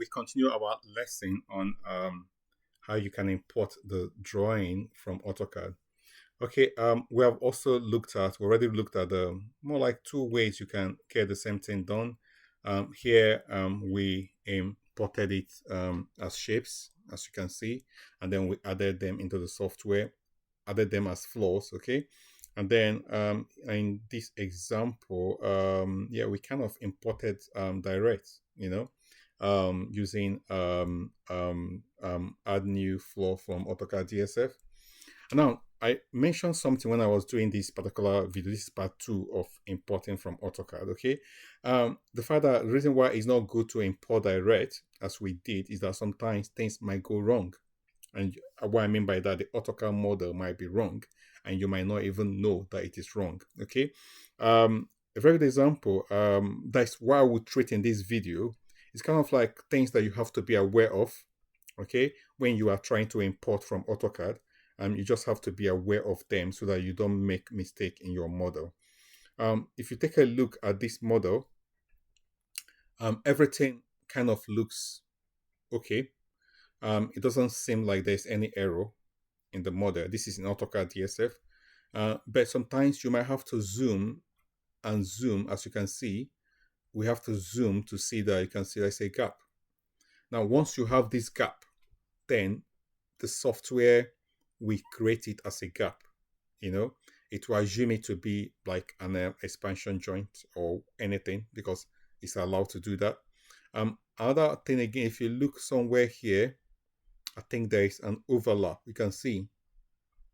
we continue our lesson on how you can import the drawing from AutoCAD. Okay, we have also we already looked at the more like two ways you can get the same thing done. Here we imported it as shapes, as you can see, and then we added them into the software, added them as floors, okay? And then in this example, yeah, we kind of imported direct, using add new floor from AutoCAD DXF. Now, I mentioned something when I was doing this particular video. This is part 2 of importing from AutoCAD, okay? The fact that the reason why it's not good to import direct, as we did, is that sometimes things might go wrong. And what I mean by that, the AutoCAD model might be wrong, and you might not even know that it is wrong, okay? A very good example, that's why I would treat in this video, it's kind of like things that you have to be aware of, okay, when you are trying to import from AutoCAD. You just have to be aware of them so that you don't make mistake in your model. If you take a look at this model, everything kind of looks okay. It doesn't seem like there's any error in the model. This is in AutoCAD DXF. But sometimes you might have to zoom and zoom. As you can see, we have to zoom to see that you can see there's a gap. Now, once you have this gap, then the software we create it as a gap. It will assume it to be like an expansion joint or anything because it's allowed to do that. Another thing again, if you look somewhere here, I think there is an overlap. You can see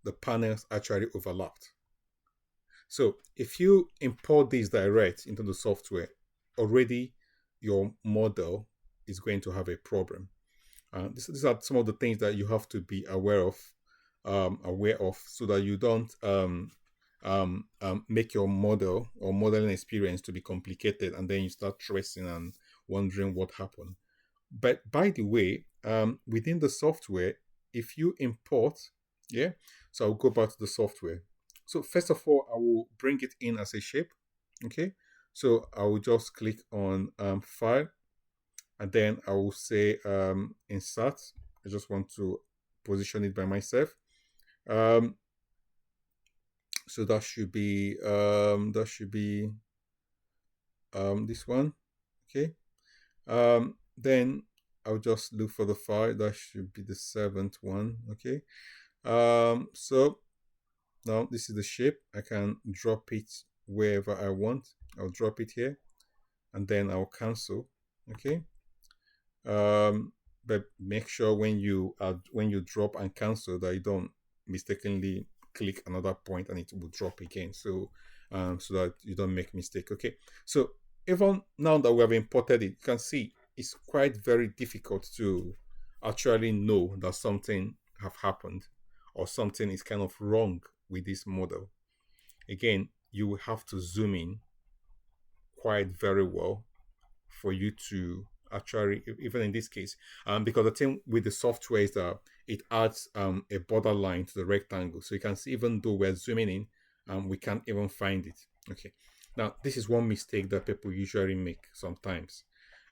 the panels actually overlapped. So if you import this direct into the software, already your model is going to have a problem. These are some of the things that you have to be aware of so that you don't make your model or modeling experience to be complicated, and then you start tracing and wondering what happened. But by the way, within the software, if you import, so I'll go back to the software. So first of all, I will bring it in as a shape, okay? So I will just click on File, and then I will say Insert. I just want to position it by myself. So that should be this one, okay? Then I'll just look for the file. That should be the 7th one, okay? So now this is the shape. I can drop it wherever I want. I'll drop it here, and then I'll cancel, okay? But make sure when you drop and cancel that you don't mistakenly click another point and it will drop again, so that you don't make mistake. Okay, so even now that we have imported it, you can see it's quite very difficult to actually know that something have happened or something is kind of wrong with this model. Again, you will have to zoom in quite very well for you to actually, even in this case, because the thing with the software is that it adds a borderline to the rectangle. So you can see, even though we're zooming in, we can't even find it. Okay, now this is one mistake that people usually make sometimes.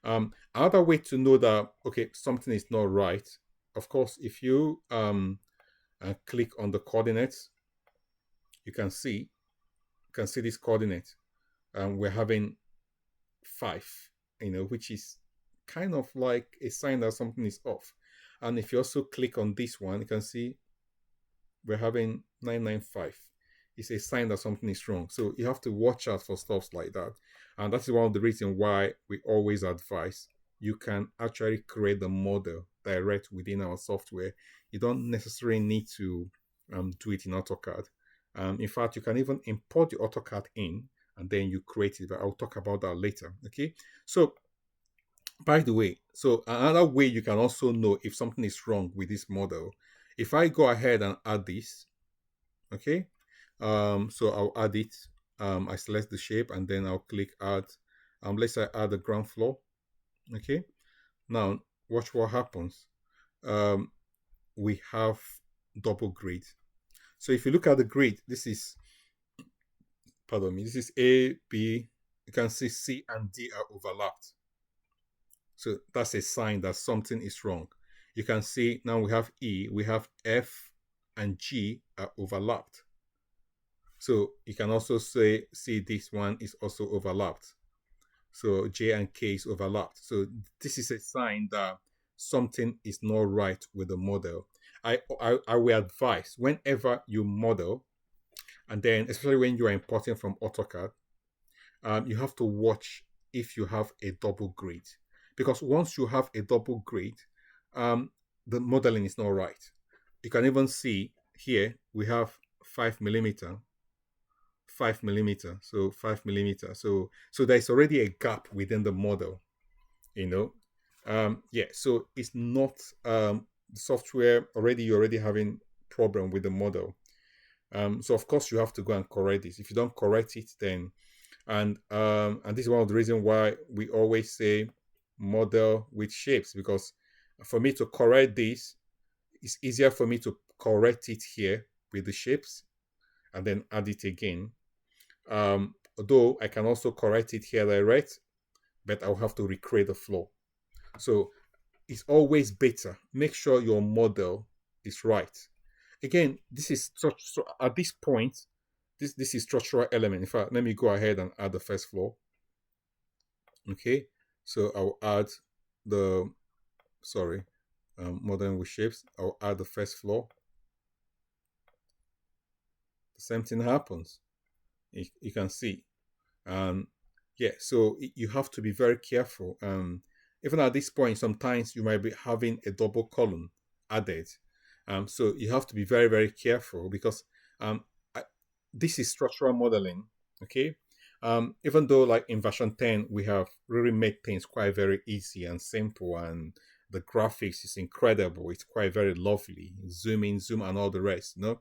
Another way to know that, okay, something is not right, of course, if you click on the coordinates, you can see this coordinate. We're having 5, which is kind of like a sign that something is off. And if you also click on this one, you can see we're having 995. It's a sign that something is wrong. So you have to watch out for stuff like that. And that's one of the reasons why we always advise you can actually create the model direct within our software. You don't necessarily need to do it in AutoCAD. In fact, you can even import the AutoCAD in and then you create it, but I'll talk about that later. Okay, so by the way, so another way you can also know if something is wrong with this model, if I go ahead and add this, okay, so I'll add it. I select the shape and then I'll click add. Let's say I add the ground floor. Okay, now watch what happens. We have double grid. So if you look at the grid, this is, pardon me, this is A, B. You can see C and D are overlapped. So that's a sign that something is wrong. You can see now we have E, we have F and G are overlapped. So you can also see this one is also overlapped. So J and K is overlapped. So this is a sign that something is not right with the model. I will advise whenever you model, and then especially when you are importing from AutoCAD, you have to watch if you have a double grid, because once you have a double grid, the modeling is not right. You can even see here we have 5 millimeter, 5 millimeter, so 5 millimeter. So there's already a gap within the model, you know. Yeah, so it's not the software already. You're already having problem with the model. So of course you have to go and correct this. If you don't correct it, then and this is one of the reasons why we always say model with shapes, because for me to correct this, it's easier for me to correct it here with the shapes and then add it again. Although I can also correct it here direct, but I'll have to recreate the flow. So it's always better. Make sure your model is right. Again, this is so at this point, this is structural element. In fact, let me go ahead and add the first floor. Okay, so I'll add the modern with shapes. I'll add the first floor. The same thing happens. You can see. Yeah, so you have to be very careful. Even at this point, sometimes you might be having a double column added. So you have to be very, very careful, because this is structural modeling, okay? Even though like in version 10, we have really made things quite very easy and simple, and the graphics is incredible. It's quite very lovely. Zoom in, zoom and all the rest, you know?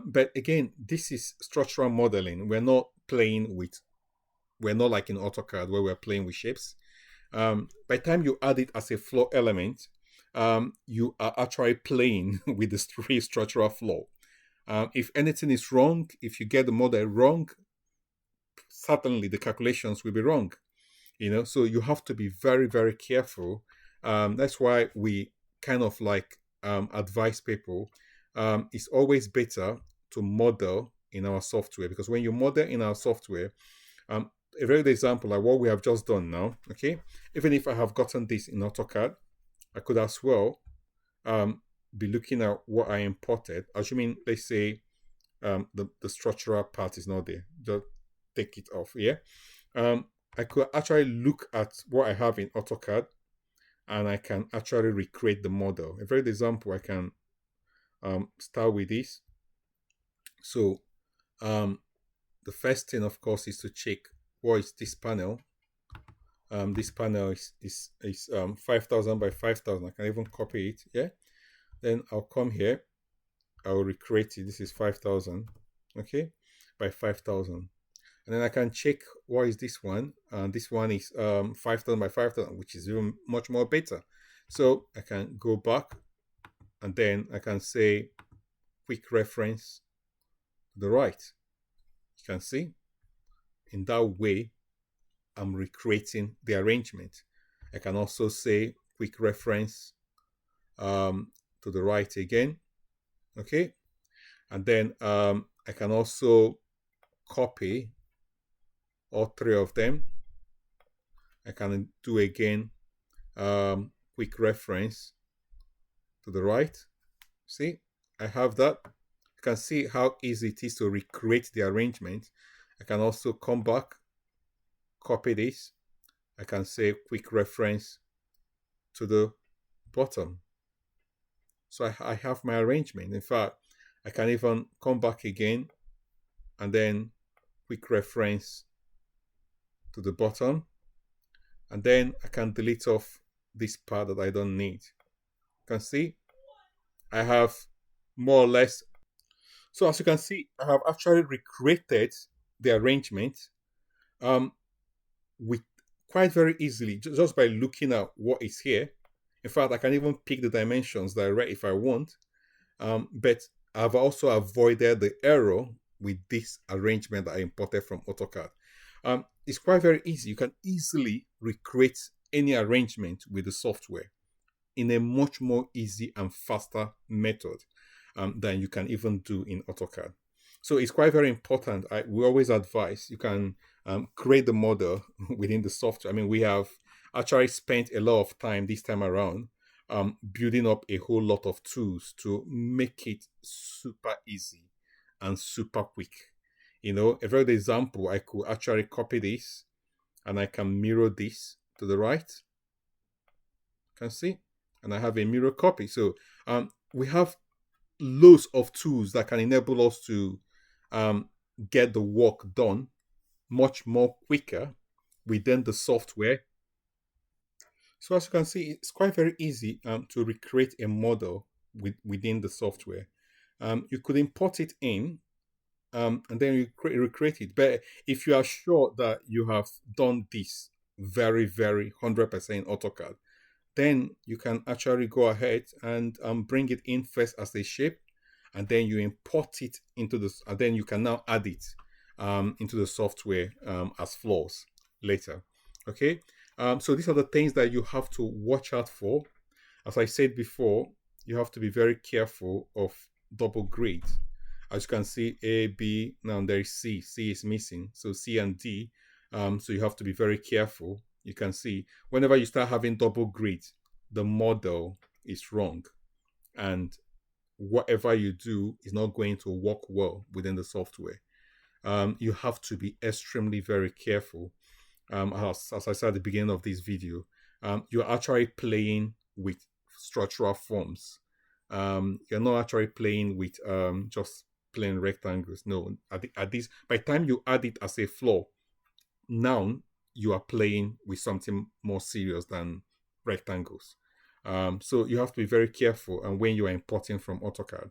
But again, this is structural modeling. We're not like in AutoCAD where we're playing with shapes. By the time you add it as a floor element, you are actually playing with the three structural flow. If anything is wrong, if you get the model wrong, certainly the calculations will be wrong. You know, so you have to be very, very careful. That's why we kind of like advise people. It's always better to model in our software, because when you model in our software, a very good example like what we have just done now, okay? Even if I have gotten this in AutoCAD, I could as well be looking at what I imported, assuming, let's say, the structural part is not there. Just take it off, yeah? I could actually look at what I have in AutoCAD, and I can actually recreate the model. A very good example, I can start with this. So the first thing, of course, is to check what is this panel. This panel is 5,000 by 5,000. I can even copy it. Yeah. Then I'll come here. I will recreate it. This is 5,000. Okay, by 5,000. And then I can check what is this one. And this one is 5,000 by 5,000, which is even much more better. So I can go back, and then I can say quick reference to the right. You can see in that way I'm recreating the arrangement. I can also say quick reference to the right again. Okay, and then I can also copy all three of them. I can do again quick reference to the right. See, I have that. You can see how easy it is to recreate the arrangement. I can also come back, copy this. I can say quick reference to the bottom. So I have my arrangement. In fact, I can even come back again and then quick reference to the bottom. And then I can delete off this part that I don't need. You can see I have more or less. So as you can see, I have actually recreated the arrangement with quite very easily, just by looking at what is here. In fact, I can even pick the dimensions direct if I want. But I've also avoided the error with this arrangement that I imported from AutoCAD. It's quite very easy. You can easily recreate any arrangement with the software in a much more easy and faster method than you can even do in AutoCAD. So it's quite very important. We always advise you can create the model within the software. I mean, we have actually spent a lot of time this time around building up a whole lot of tools to make it super easy and super quick. You know, a very good example, I could actually copy this and I can mirror this to the right. You can see, and I have a mirror copy. So we have loads of tools that can enable us to get the work done much more quicker within the software. So as you can see, it's quite very easy to recreate a model within the software. You could import it in and then you recreate it. But if you are sure that you have done this very, very 100% AutoCAD, then you can actually go ahead and bring it in first as a shape, and then you import it into this, and then you can now add it into the software as floors later. Okay, so these are the things that you have to watch out for. As I said before, you have to be very careful of double grid. As you can see, A, B, now there is C. C is missing, so C and D. So you have to be very careful. You can see whenever you start having double grid, the model is wrong, and whatever you do is not going to work well within the software. You have to be extremely very careful. As I said at the beginning of this video, you're actually playing with structural forms. You're not actually playing with just plain rectangles. No, at this, by the time you add it as a floor, now you are playing with something more serious than rectangles. So you have to be very careful and when you are importing from AutoCAD.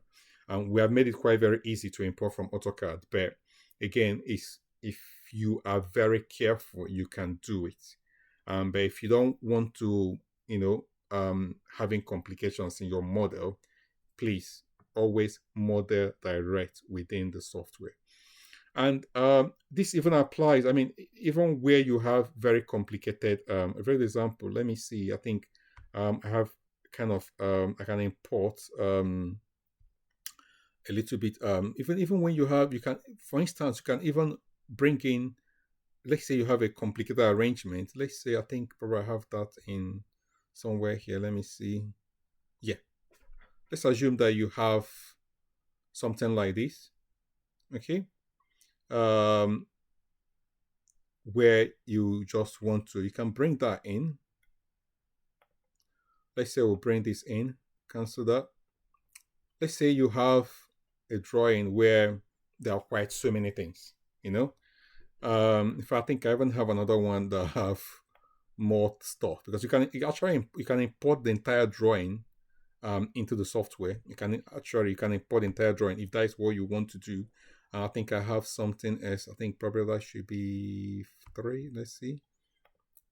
We have made it quite very easy to import from AutoCAD, but again, if you are very careful, you can do it. But if you don't want to, having complications in your model, please always model direct within the software. And this even applies, I mean, even where you have very complicated, a very example, let me see, I think I have kind of, I can import a little bit, even when you have, you can, for instance, you can even bring in, let's say you have a complicated arrangement. Let's say, I think probably I have that in somewhere here. Let me see. Yeah. Let's assume that you have something like this. Okay. Where you just want to, you can bring that in. Let's say we'll bring this in, cancel that. Let's say you have a drawing where there are quite so many things, If I think I even have another one that have more stuff, because you can import the entire drawing into the software. You can import the entire drawing if that is what you want to do. I think I have something else. I think probably that should be 3. Let's see.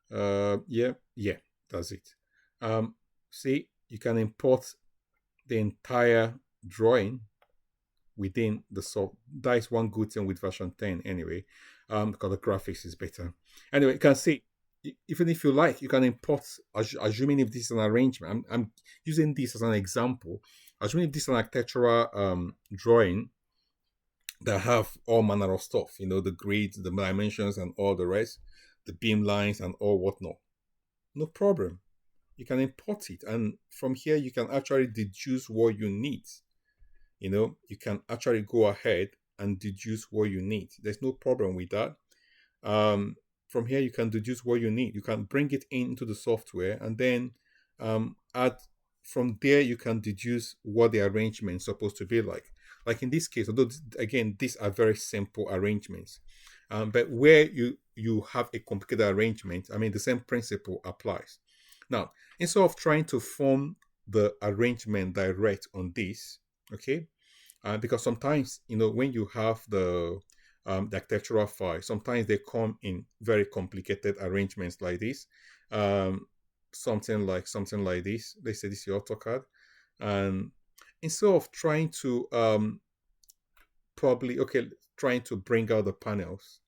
Yeah, that's it. See, you can import the entire drawing within the software. That is one good thing with version 10 anyway, because the graphics is better. Anyway, you can see, even if you like, you can import, assuming if this is an arrangement, I'm using this as an example, assuming if this is an architectural drawing that have all manner of stuff, the grids, the dimensions, and all the rest, the beam lines, and all whatnot. No problem. You can import it, and from here you can actually deduce what you need. You can actually go ahead and deduce what you need. There's no problem with that. From here you can deduce what you need. You can bring it into the software and then add. From there you can deduce what the arrangement is supposed to be like. Like in this case, although again these are very simple arrangements, but where you have a complicated arrangement, I mean the same principle applies. Now, instead of trying to form the arrangement direct on this, okay, because sometimes when you have the architectural file, sometimes they come in very complicated arrangements like this, something like this. Let's say this is AutoCAD, and instead of trying to trying to bring out the panels,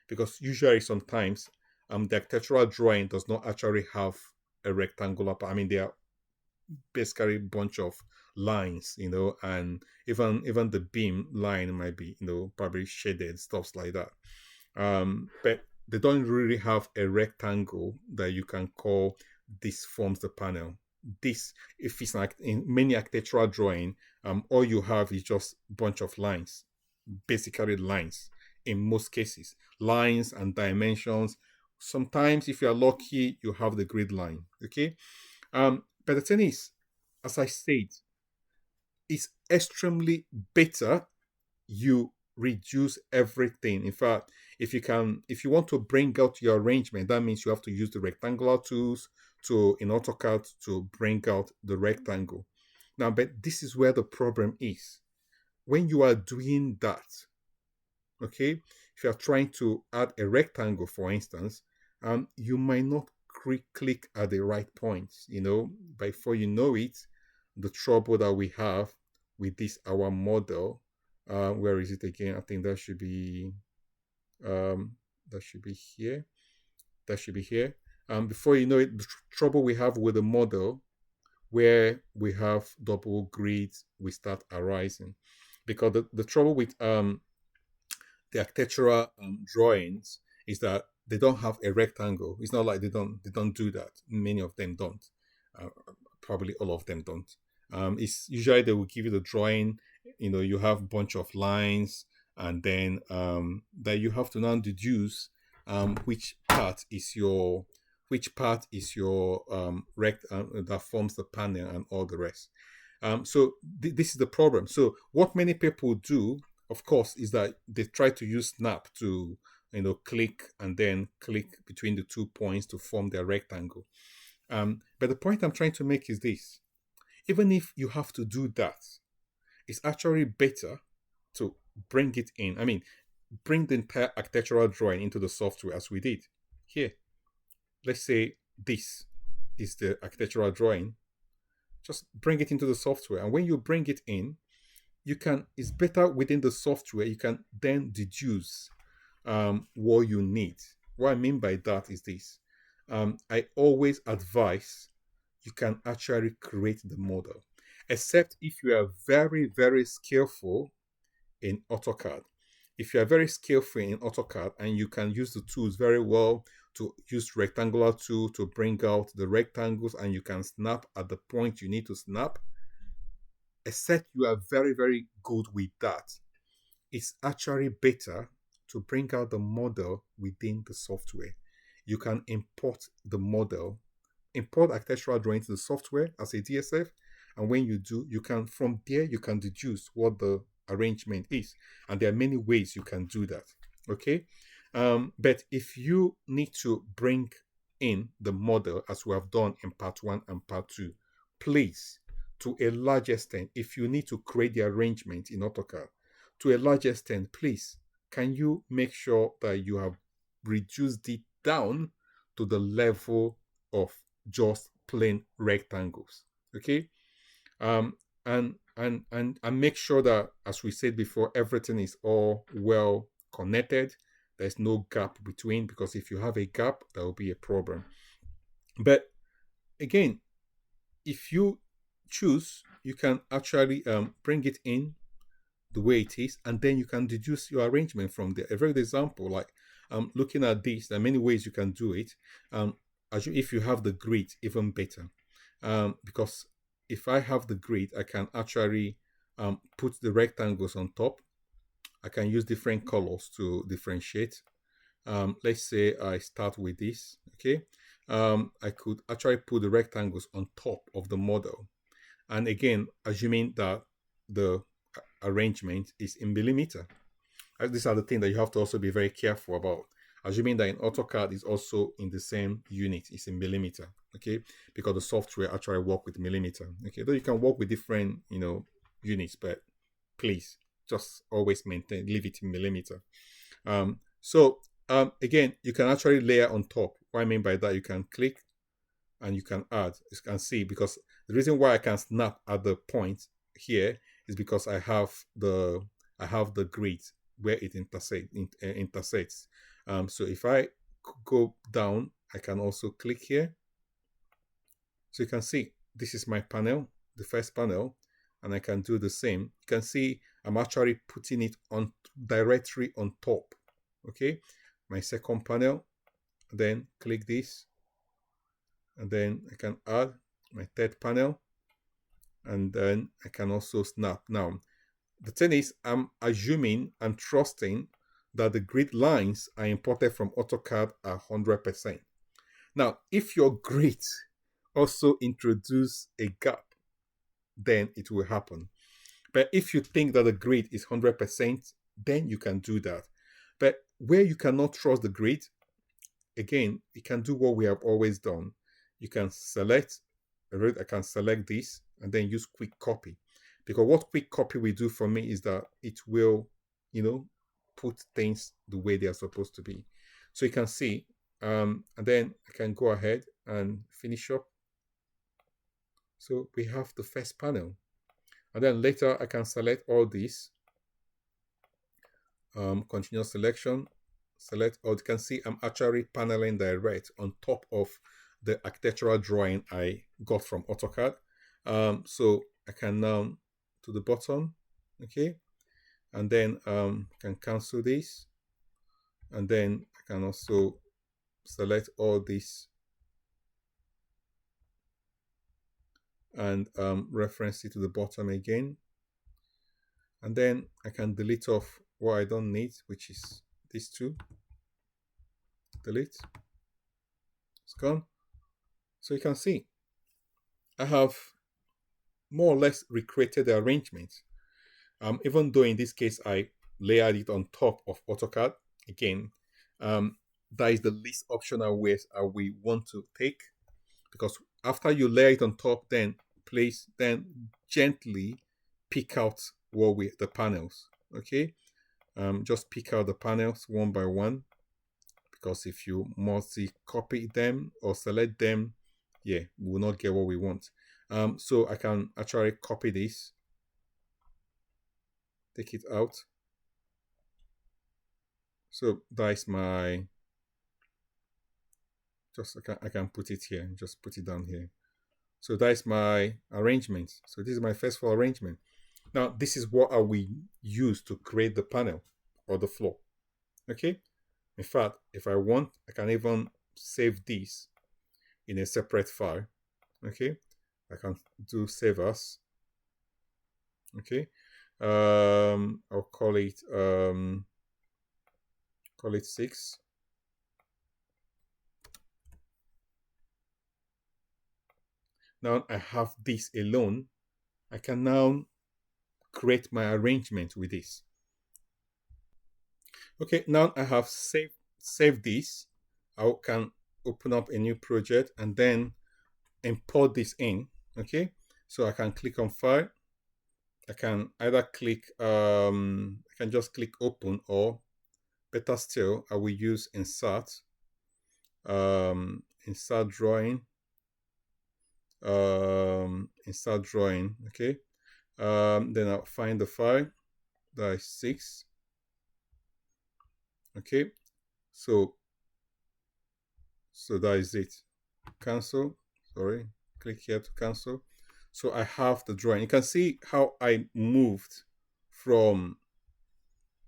because usually sometimes the architectural drawing does not actually have a rectangular part. I mean, they are basically a bunch of lines, and even the beam line might be, probably shaded, stuffs like that. But they don't really have a rectangle that you can call this forms the panel. This, if it's like in many architectural drawing, all you have is just a bunch of lines, basically lines in most cases, lines and dimensions. Sometimes, if you're lucky, you have the grid line. Okay. But the thing is, as I said, it's extremely better you reduce everything. In fact, if you want to bring out your arrangement, that means you have to use the rectangular tools in AutoCAD to bring out the rectangle. Now, but this is where the problem is. When you are doing that, okay, if you are trying to add a rectangle, for instance, you might not click at the right points, before you know it, the trouble that we have with this, our model, where is it again? I think that should be here. That should be here. Before you know it, the trouble we have with the model, where we have double grids, we start arising, because the trouble with the architectural drawings is that they don't have a rectangle. It's not like they don't do that. Many of them don't. Probably all of them don't. It's usually they will give you the drawing. You have a bunch of lines, and then that you have to now deduce which part is your that forms the panel and all the rest. So this is the problem. So what many people do, of course, is that they try to use snap to click and then click between the 2 points to form their rectangle. But the point I'm trying to make is this: even if you have to do that, it's actually better to bring it in. I mean, bring the entire architectural drawing into the software, as we did here. Let's say this is the architectural drawing. Just bring it into the software, and when you bring it in, it's better within the software. You can then deduce what you need. What I mean by that is this: I always advise you can actually create the model, except if you are very, very skillful in AutoCAD. If you are very skillful in AutoCAD and you can use the tools very well, to use rectangular tool to bring out the rectangles, and you can snap at the point you need to snap, except you are very, very good with that, it's actually better to bring out the model within the software. You can import the model, import architectural drawing to the software as a DXF, and when you do, from there you can deduce what the arrangement is, and there are many ways you can do that. Okay, but if you need to bring in the model, as we have done in part 1 and part 2, please, to a large extent, if you need to create the arrangement in AutoCAD, to a large extent, please, can you make sure that you have reduced it down to the level of just plain rectangles? Okay, and make sure that, as we said before, everything is all well connected. There's no gap between, because if you have a gap, that will be a problem. But again, if you choose, you can actually bring it in the way it is, and then you can deduce your arrangement from there. A very good example, like looking at this, there are many ways you can do it. If you have the grid, even better, because if I have the grid, I can actually put the rectangles on top. I can use different colors to differentiate. Let's say I start with this. Okay, I could actually put the rectangles on top of the model, and again, assuming that the arrangement is in millimeter. These are the things that you have to also be very careful about. Assuming that in AutoCAD is also in the same unit, it's in millimeter, okay? Because the software actually work with millimeter, okay? Though you can work with different, units, but please just always leave it in millimeter. Again, you can actually layer on top. What I mean by that, you can click and you can add. You can see, because the reason why I can snap at the point here is because I have the grid where it intersects. So if I go down, I can also click here. So you can see this is my panel, the first panel, and I can do the same. You can see I'm actually putting it on directly on top. Okay, my second panel, then click this, and then I can add my third panel, and then I can also snap. Now, the thing is, I'm assuming and trusting that the grid lines I imported from AutoCAD are 100%. Now, if your grid also introduce a gap, then it will happen. But if you think that the grid is 100%, then you can do that. But where you cannot trust the grid, again, you can do what we have always done. You can select, I can select this and then use quick copy. Because what quick copy will do for me is that it will, put things the way they are supposed to be. So you can see, and then I can go ahead and finish up. So we have the first panel. And then later I can select all these. Continuous selection, select all. You can see I'm actually paneling direct on top of the architectural drawing I got from AutoCAD. So I can now to the bottom, okay, and then can cancel this, and then I can also select all this and reference it to the bottom again, and then I can delete off what I don't need, which is these two. Delete. It's gone. So you can see I have more or less recreated the arrangement. Even though in this case I layered it on top of AutoCAD, again, that is the least optional way we want to take, because after you layer it on top, then gently pick out the panels. Okay, just pick out the panels one by one, because if you multi-copy them or select them, yeah, we will not get what we want. So I can actually copy this, take it out. So that is my, I can put it here, just put it down here. So that is my arrangement. So this is my first floor arrangement. Now this is what I will use to create the panel or the floor. Okay. In fact, if I want, I can even save this in a separate file. Okay. I can do save as. Okay. I'll call it 6. Now I have this alone. I can now create my arrangement with this. Okay, now I have saved this. I can open up a new project and then import this in. Okay, so I can click on file. I can either click, I can just click open, or better still, I will use insert, insert drawing, insert drawing. Okay, then I'll find the file, that is 6. Okay, so that is it. Cancel, sorry, click here to cancel. So I have the drawing. You can see how I moved from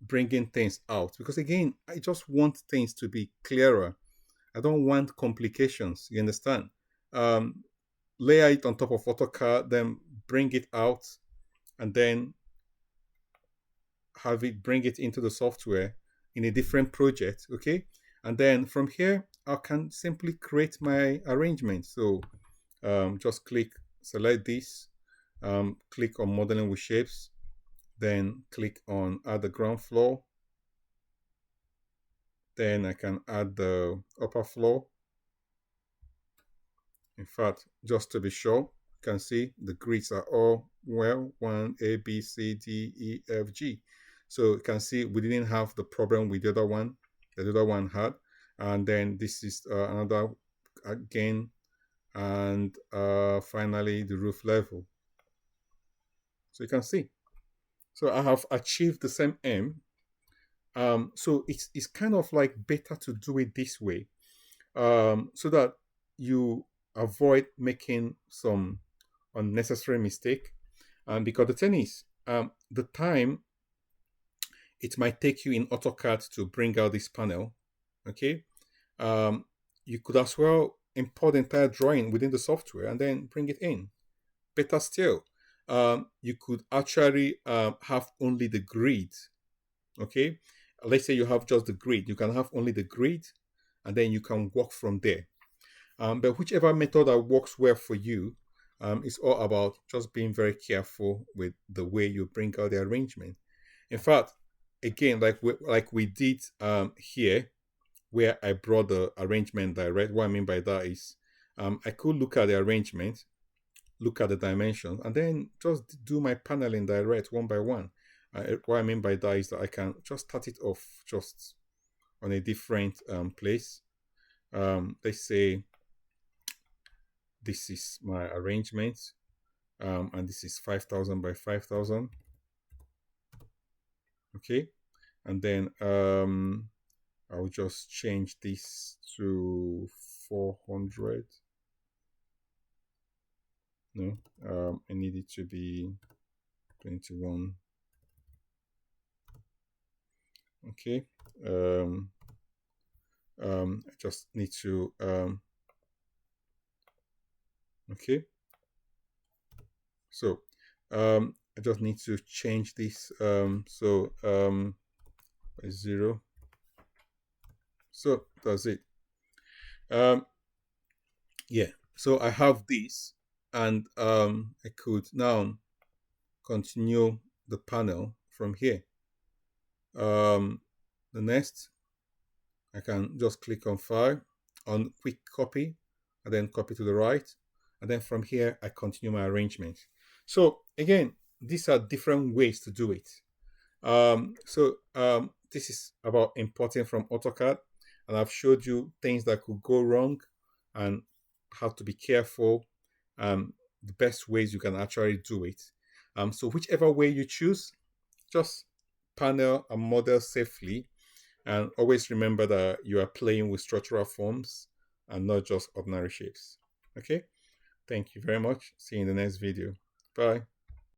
bringing things out, because again, I just want things to be clearer. I don't want complications, you understand? Layer it on top of AutoCAD, then bring it out, and then have it bring it into the software in a different project. Okay, and then from here I can simply create my arrangement. So just select this, click on modeling with shapes, then click on add the ground floor, then I can add the upper floor. In fact, just to be sure, you can see the grids are all 1 A B C D E F G. So you can see we didn't have the problem with the other one had. And then this is another again, and finally the roof level. So you can see, so I have achieved the same aim So it's kind of like better to do it this way, so that you avoid making some unnecessary mistake. Because the thing is, the time it might take you in AutoCAD to bring out this panel, okay, um, you could as well import the entire drawing within the software and then bring it in. Better still, you could actually have only the grid, okay. Let's say you have just the grid, you can have only the grid, and then you can work from there. But whichever method that works well for you, it's all about just being very careful with the way you bring out the arrangement. In fact, again, like we did here, where I brought the arrangement direct. What I mean by that is, I could look at the arrangement, look at the dimensions, and then just do my paneling direct one by one. What I mean by that is that I can just start it off just on a different place. Let's say this is my arrangement, and this is 5,000 by 5,000. Okay, and then I'll just change this to 400. No, I need it to be 21. Okay, I just need to okay. So I just need to change this. So 0. So that's it. Yeah. So I have this, and I could now continue the panel from here. The next, I can just click on File, on Quick Copy, and then copy to the right. And then from here, I continue my arrangement. So again, these are different ways to do it. This is about importing from AutoCAD, and I've showed you things that could go wrong and how to be careful, the best ways you can actually do it. So whichever way you choose, just panel and model safely, and always remember that you are playing with structural forms and not just ordinary shapes. Okay, thank you very much. See you in the next video. Bye.